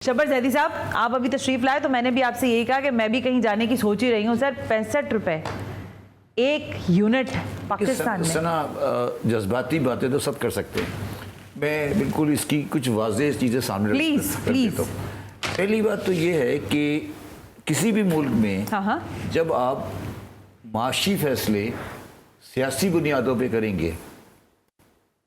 शब्बर जैदी साहब, आप अभी तशरीफ लाए तो मैंने भी आपसे यही कहा कि मैं भी कहीं जाने की सोच ही रही हूँ। सर 65 रुपए एक यूनिट है पाकिस्तान में। सना जज्बाती बातें तो सब कर सकते हैं, मैं बिल्कुल इसकी कुछ वाज़ेह चीज़ें सामने प्लीज रख देता हूँ। पहली बात तो ये है कि किसी भी मुल्क में जब आप माशी फैसले सियासी बुनियादों पे करेंगे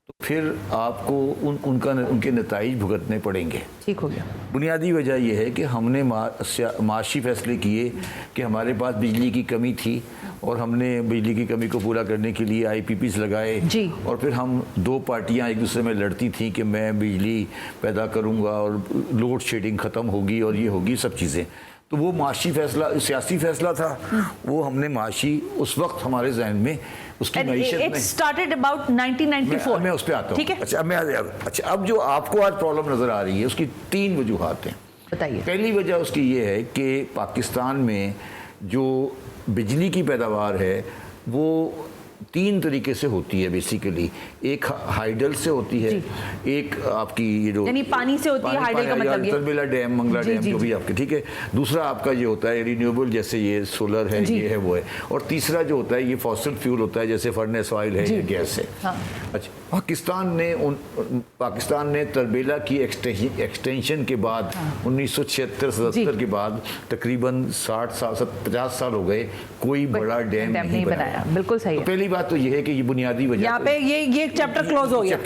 तो फिर आपको उनके नताइज भुगतने पड़ेंगे। ठीक हो गया। बुनियादी वजह यह है कि हमने माशी फैसले किए कि हमारे पास बिजली की कमी थी और हमने बिजली की कमी को पूरा करने के लिए IPPs लगाए जी। और फिर हम दो पार्टियां एक दूसरे में लड़ती थी कि मैं बिजली पैदा करूंगा और लोड शेडिंग ख़त्म होगी और ये होगी सब चीज़ें। तो वो माशी फैसला सियासी फैसला था, वो हमने माशी उस वक्त हमारे जहन में उसकी मैशत में स्टार्टेड अबाउट 1994। मैं उस पर आता हूँ। अच्छा, अब जो आपको आज प्रॉब्लम नज़र आ रही है उसकी 3 वजूहात हैं। बताइए। पहली वजह उसकी ये है कि पाकिस्तान में जो बिजली की पैदावार है वो 3 तरीके से होती है बेसिकली। एक हाइडल से होती है, एक आपकी ये जो यानी पानी से होती है, हाइडल का मतलब ये तरबेला डैम, मंगला डैम जो भी आपके, ठीक है। दूसरा आपका ये होता है रिन्यूएबल, जैसे ये सोलर है, ये है वो है। और तीसरा जो होता है ये फॉसिल फ्यूल होता है, जैसे फर्नेस ऑयल है या गैस है। हाँ। अच्छा, पाकिस्तान ने तरबेला की एक्सटेंशन के बाद 1976-77 के बाद तकरीबन 50 साल हो गए, कोई बड़ा डैम नहीं बनाया। बिल्कुल सही है। पहली बात तो ये है कि ये बुनियादी वजह यहाँ पे ये चैप्टर क्लोज हो गया।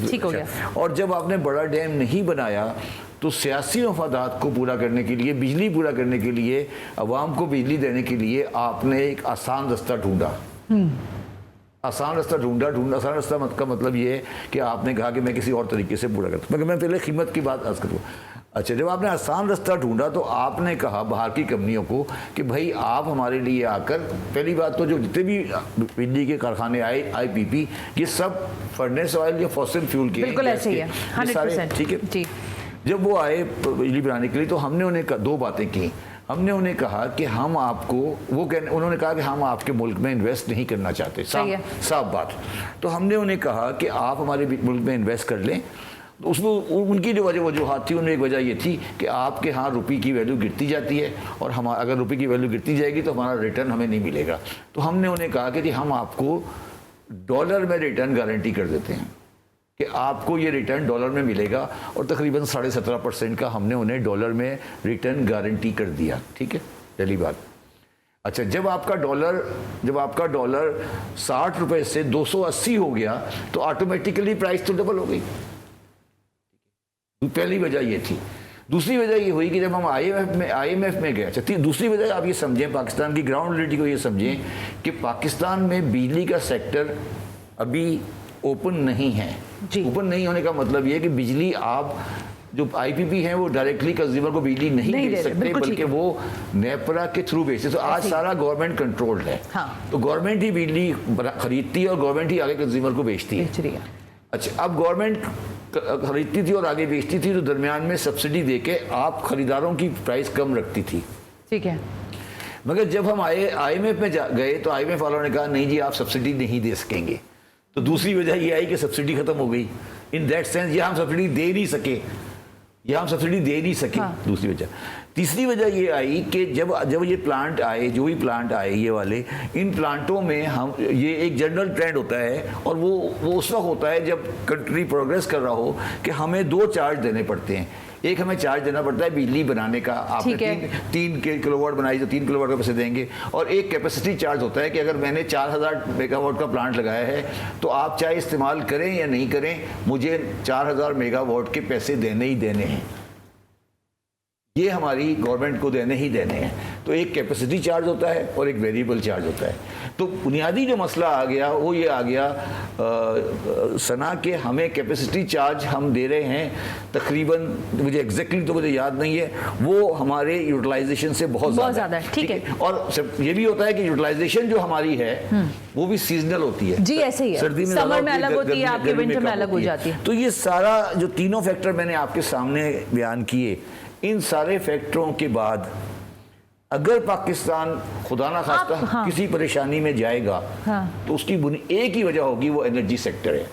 ठीक हो गया। और जब आपने बड़ा डैम नहीं बनाया तो सियासी मफादात को पूरा करने के लिए, बिजली पूरा करने के लिए, अवाम को बिजली देने के लिए आपने एक आसान रास्ता ढूंढा। आसान रास्ता ढूंढा। आसान रास्ता का मतलब ये है कि आपने कहा कि मैं किसी और तरीके से पूरा करता हूँ। मैं पहले कीमत की बात अर्ज करूँ। अच्छा, जब आपने आसान रास्ता ढूंढा तो आपने कहा बाहर की कंपनियों को कि भाई आप हमारे लिए आकर, पहली बात तो जो जितने भी बिजली के कारखाने आए IPP, ये सब फर्नेस ऑयल या फॉसिल फ्यूल के, बिल्कुल ऐसे ही है, 100%। ठीक है जी। जब वो आए बिजली बनाने के लिए तो हमने उन्हें 2 बातें की। हमने उन्हें कहा कि हम आपको, उन्होंने कहा कि हम आपके मुल्क में इन्वेस्ट नहीं करना चाहते, साफ बात। तो हमने उन्हें कहा कि आप हमारे मुल्क में इन्वेस्ट कर लें। तो उसमें उनकी जो वजूहात थी, उनमें एक वजह ये थी कि आपके यहाँ रुपये की वैल्यू गिरती जाती है और हम अगर रुपये की वैल्यू गिरती जाएगी तो हमारा रिटर्न हमें नहीं मिलेगा। तो हमने उन्हें कहा कि हम आपको डॉलर में रिटर्न गारंटी कर देते हैं कि आपको ये रिटर्न डॉलर में मिलेगा, और तकरीबन 17.5% का हमने उन्हें डॉलर में रिटर्न गारंटी कर दिया। ठीक है, पहली बात। अच्छा, जब आपका डॉलर 60 रुपये से 280 हो गया तो ऑटोमेटिकली प्राइस तो डबल हो गई। पहली वजह ये थी। दूसरी वजह ये हुई कि जब हम IMF में गए। अच्छा, दूसरी वजह आप ये समझें, पाकिस्तान की ग्राउंड रियलिटी को ये समझें कि पाकिस्तान में बिजली का सेक्टर अभी ओपन नहीं है। ओपन नहीं होने का मतलब ये है कि बिजली आप जो IPP हैं वो डायरेक्टली कंज्यूमर को बिजली नहीं दे सकते, बल्कि वो नेपरा के थ्रू बेचते। तो आज सारा गवर्नमेंट कंट्रोल्ड है। हाँ। तो गवर्नमेंट ही बिजली खरीदती है और गवर्नमेंट ही आगे कंज्यूमर को बेचती है। अच्छा, अब गवर्नमेंट खरीदती थी और आगे बेचती थी तो दरमियान में सब्सिडी देके आप खरीदारों की प्राइस कम रखती थी। ठीक है। मगर जब हम IMF में गए तो IMF वालों ने कहा नहीं जी, आप सब्सिडी नहीं दे सकेंगे। तो दूसरी वजह यह आई कि सब्सिडी खत्म हो गई। इन दैट सेंस ये हम सब्सिडी दे नहीं सके। हाँ। दूसरी वजह। तीसरी वजह ये आई कि जब ये प्लांट आए, जो भी प्लांट आए ये वाले, इन प्लांटों में हम, ये एक जनरल ट्रेंड होता है और वो उस वक्त होता है जब कंट्री प्रोग्रेस कर रहा हो कि हमें 2 चार्ज देने पड़ते हैं। एक हमें चार्ज देना पड़ता है बिजली बनाने का, आपने 3 किलोवाट बनाई तो 3 किलोवाट का पैसे देंगे, और एक कैपेसिटी चार्ज होता है कि अगर मैंने 4000 मेगावाट का प्लांट लगाया है तो आप चाहे इस्तेमाल करें या नहीं करें, मुझे 4000 मेगावाट के पैसे देने ही देने हैं। ये हमारी गवर्नमेंट को देने ही देने हैं। तो एक कैपेसिटी चार्ज होता है और एक वेरिएबल चार्ज होता है। तो बुनियादी जो मसला आ गया वो ये आ गया सना के हमें कैपेसिटी चार्ज हम दे रहे हैं तकरीबन, मुझे एग्जैक्टली तो मुझे याद नहीं है, वो हमारे यूटिलाइजेशन से बहुत ज़्यादा है। ठीक है। और ये भी होता है कि यूटिलाइजेशन जो हमारी है वो भी सीजनल होती है। जी ऐसे ही है। सर्दी में समर में अलग होती है, आपके विंटर में अलग हो जाती है। तो ये सारा जो तीनों फैक्टर मैंने आपके सामने बयान किए, इन सारे फैक्टरों के बाद अगर पाकिस्तान खुदा ना खास्ता किसी परेशानी में जाएगा तो उसकी एक ही वजह होगी, वो एनर्जी सेक्टर है।